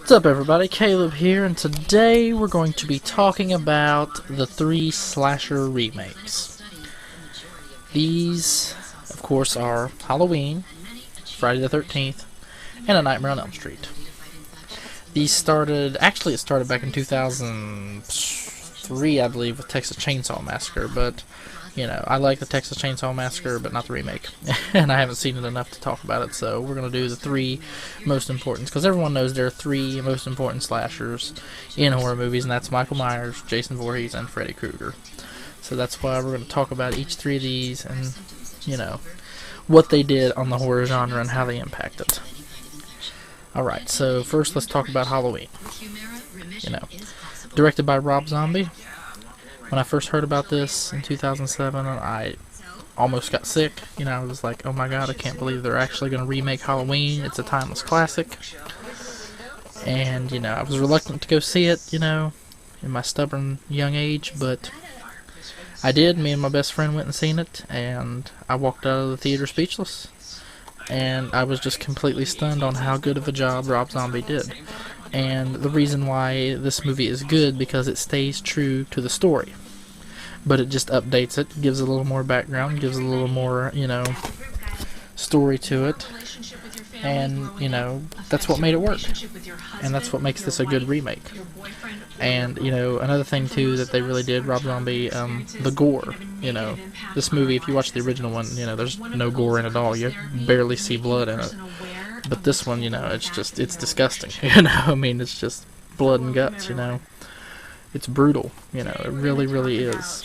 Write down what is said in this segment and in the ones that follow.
What's up everybody, Caleb here, and today we're going to be talking about the 3 slasher remakes. These, of course, are Halloween, Friday the 13th, and A Nightmare on Elm Street. These started back in 2003, I believe, with Texas Chainsaw Massacre, but you know, I like the Texas Chainsaw Massacre, but not the remake. And I haven't seen it enough to talk about it, so we're going to do the 3 most important, because everyone knows there are 3 most important slashers in horror movies, and that's Michael Myers, Jason Voorhees, and Freddy Krueger. So that's why we're going to talk about each 3 of these, and, you know, what they did on the horror genre and how they impacted. Alright, so first let's talk about Halloween. You know, directed by Rob Zombie. When I first heard about this in 2007, I almost got sick. You know, I was like, oh my god, I can't believe they're actually going to remake Halloween. It's a timeless classic. And, you know, I was reluctant to go see it, you know, in my stubborn young age, but I did. Me and my best friend went and seen it, and I walked out of the theater speechless. And I was just completely stunned on how good of a job Rob Zombie did. And the reason why this movie is good, because it stays true to the story, but it just updates it, gives a little more background, gives a little more, you know, story to it, and, you know, that's what made it work, and that's what makes this a good remake. And, you know, another thing too that they really did, Rob Zombie, the gore. You know, this movie, if you watch the original one, you know, there's no gore in it at all. You barely see blood in it. But this one, you know, it's disgusting, you know, I mean, it's just blood and guts, you know. It's brutal, you know, it really, really is.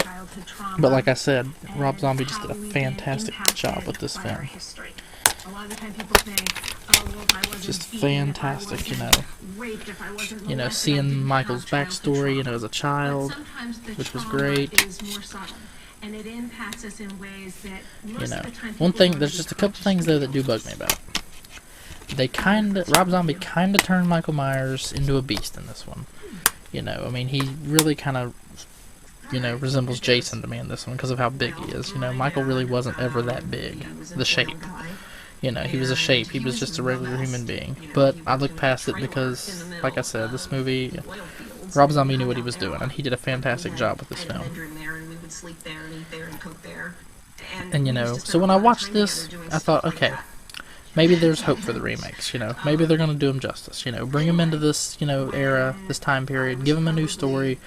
But like I said, Rob Zombie just did a fantastic job with this film. Just fantastic, you know. You know, seeing Michael's backstory, you know, as a child, which was great. You know, one thing, there's just a couple things though that do bug me about it. Rob Zombie kinda turned Michael Myers into a beast in this one. You know, I mean, he really kind of, you know, resembles Jason to me in this one because of how big he is. You know, Michael really wasn't ever that big. The shape. You know, he was a shape. He was just a regular human being. But I look past it because, like I said, this movie, Rob Zombie knew what he was doing, and he did a fantastic job with this film. And, you know, so when I watched this, I thought, okay, maybe there's hope for the remakes, you know. Maybe they're going to do them justice, you know. Bring them into this, you know, era, this time period. Give them a new story,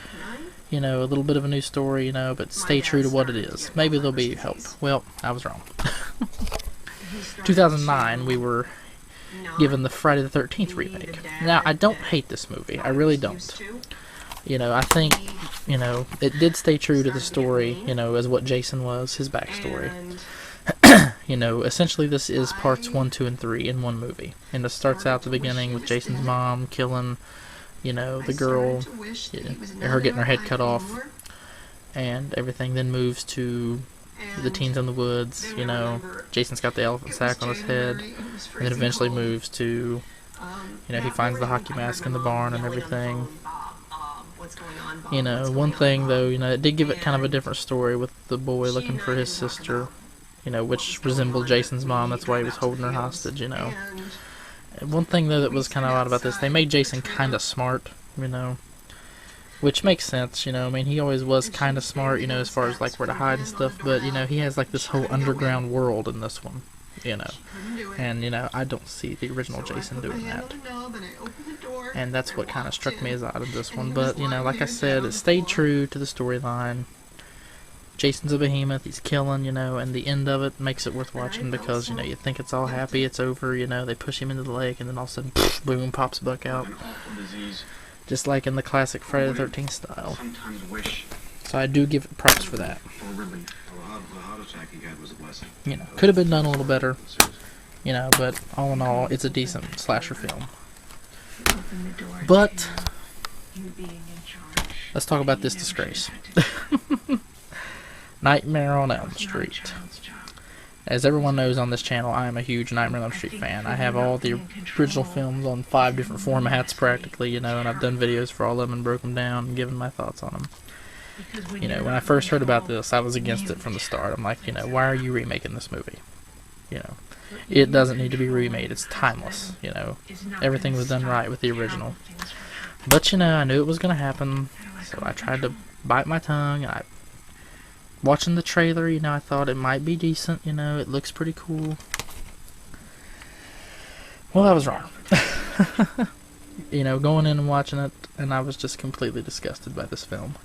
you know, a little bit of a new story, you know, but stay true to what it is. Maybe there'll be hope. Well, I was wrong. 2009, we were given the Friday the 13th remake. Now, I don't hate this movie. I really don't. You know, I think, you know, it did stay true to the story, you know, as what Jason was, his backstory. You know, essentially this is parts 1, 2, and 3 in one movie. And it starts out at the beginning with Jason's mom killing, you know, the girl, her getting her head cut off, and everything then moves to the teens in the woods, you know, Jason's got the elephant sack on his head, and then eventually moves to, you know, he finds the hockey mask in the barn and everything. You know, one thing though, you know, it did give it kind of a different story with the boy looking for his sister, you know, which resembled Jason's mom. That's why he was holding her hostage, you know. One thing though that was kind of odd about this, they made Jason kind of smart, you know, which makes sense, you know. I mean, he always was kind of smart, you know, as far as like where to hide and stuff, but, you know, he has like this whole underground world in this one, you know, and, you know, I don't see the original Jason doing that, and that's what kind of struck me as odd in this one. But, you know, like I said, it stayed true to the storyline. Jason's a behemoth, he's killing, you know, and the end of it makes it worth watching because, you know, you think it's all happy, it's over, you know, they push him into the lake, and then all of a sudden, pff, boom, pops Buck out. Just like in the classic Friday the 13th style. So I do give it props for that. You know, could have been done a little better, you know, but all in all, it's a decent slasher film. But let's talk about this disgrace. Nightmare on Elm Street. As everyone knows on this channel, I am a huge Nightmare on Elm Street fan. I have all the original films on 5 different formats practically, you know, and I've done videos for all of them and broke them down and given my thoughts on them. You know, when I first heard about this, I was against it from the start. I'm like, you know, why are you remaking this movie? You know, It doesn't need to be remade. It's timeless, you know. Everything was done right with the original. But, you know, I knew it was going to happen, so I tried to bite my tongue, and watching the trailer, you know, I thought it might be decent, you know, it looks pretty cool. Well, I was wrong. You know, going in and watching it, and I was just completely disgusted by this film.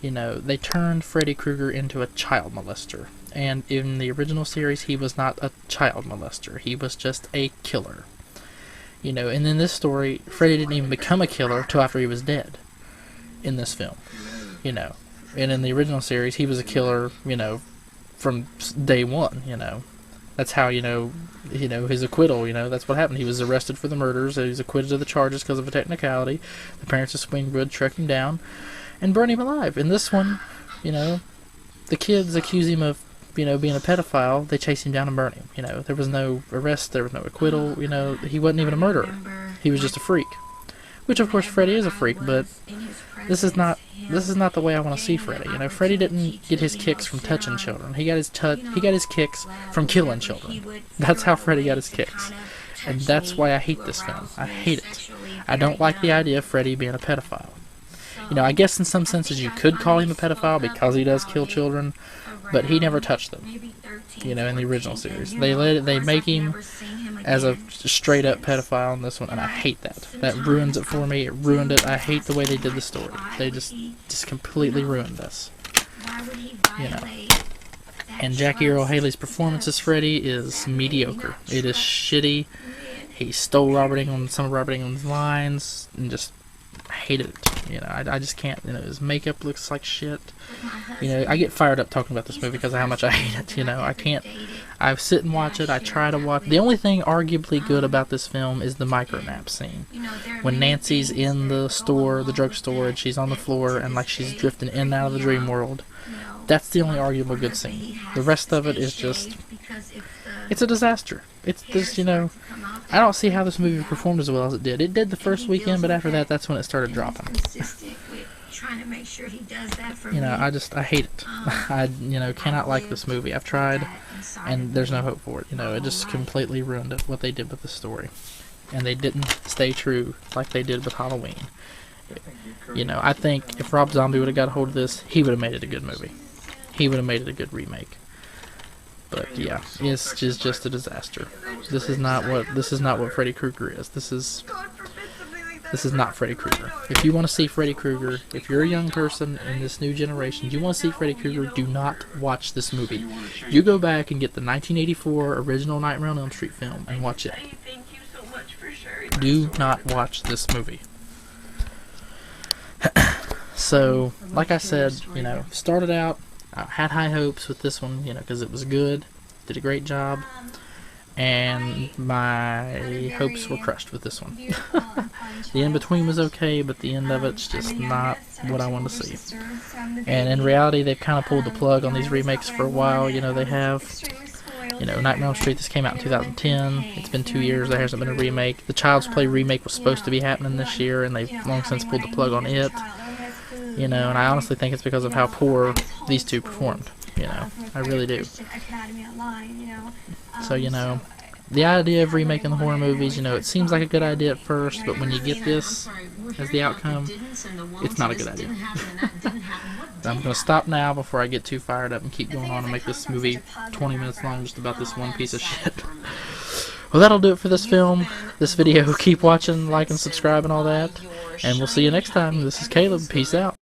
You know, they turned Freddy Krueger into a child molester. And in the original series, he was not a child molester. He was just a killer. You know, and in this story, Freddy didn't even become a killer till after he was dead. In this film. You know. And in the original series, he was a killer, you know, from day one, you know. That's how, you know, his acquittal, you know, that's what happened. He was arrested for the murders, he was acquitted of the charges because of a technicality. The parents of Springwood tracked him down and burned him alive. In this one, you know, the kids accuse him of, you know, being a pedophile. They chase him down and burn him. You know, there was no arrest, there was no acquittal, you know, he wasn't even a murderer. He was just a freak. Which, of course, Freddy is a freak, but this is not the way I want to see Freddy. You know, Freddy didn't get his kicks from touching children. He got his kicks from killing children. That's how Freddy got his kicks. And that's why I hate this film. I hate it. I don't like the idea of Freddy being a pedophile. You know, I guess in some senses you could call him a pedophile because he does kill children, but he never touched them. You know, in the original series. They make him as a straight up pedophile in this one, and I hate that. That ruins it for me. It ruined it. I hate the way they did the story. They just completely ruined this. You know. And Jackie Earle Haley's performance as Freddy is mediocre. It is shitty. He stole some of Robert Englund's lines, and just hated it. You know, I just can't. You know, his makeup looks like shit. You know, I get fired up talking about this movie because of how much I hate it. You know, I can't. I sit and watch it. I try to watch. The only thing arguably good about this film is the micro-nap scene. When Nancy's in the store, the drugstore, and she's on the floor and like she's drifting in and out of the dream world. That's the only arguable good scene. The rest of it is just... It's a disaster. It's just, you know... I don't see how this movie performed as well as it did. It did the first weekend, but after that, that's when it started dropping. You know, I hate it. I, you know, cannot like this movie. I've tried, and there's no hope for it. You know, it just completely ruined it, what they did with the story. And they didn't stay true like they did with Halloween. You know, I think if Rob Zombie would have got a hold of this, he would have made it a good movie. He would have made it a good remake. But yeah, it's just a disaster. This is not what Freddy Krueger is. This is not Freddy Krueger. If you want to see Freddy Krueger, if you're a young person in this new generation, you want to see Freddy Krueger, do not watch this movie. You go back and get the 1984 original Nightmare on Elm Street film and watch it. Do not watch this movie. So, like I said, you know, started out, I had high hopes with this one, you know, because it was good, did a great job, and my hopes were crushed with this one. The in-between was okay, but the end of it's just not what I want to see. And in reality, they've kind of pulled the plug on these remakes for a while. You know, they have, you know, Nightmare on Elm Street, this came out in 2010. It's been 2 years, there hasn't been a remake. The Child's Play remake was supposed to be happening this year, and they've long since pulled the plug on it. You know, and I honestly think it's because of how poor these two performed. You know, I really do. So, you know, the idea of remaking the horror movies, you know, it seems like a good idea at first, but when you get this as the outcome, it's not a good idea. I'm going to stop now before I get too fired up and keep going on and make this movie 20 minutes long just about this one piece of shit. Well, that'll do it for this film, this video. Keep watching, like and subscribe and all that, and we'll see you next time. This is Caleb. Peace out.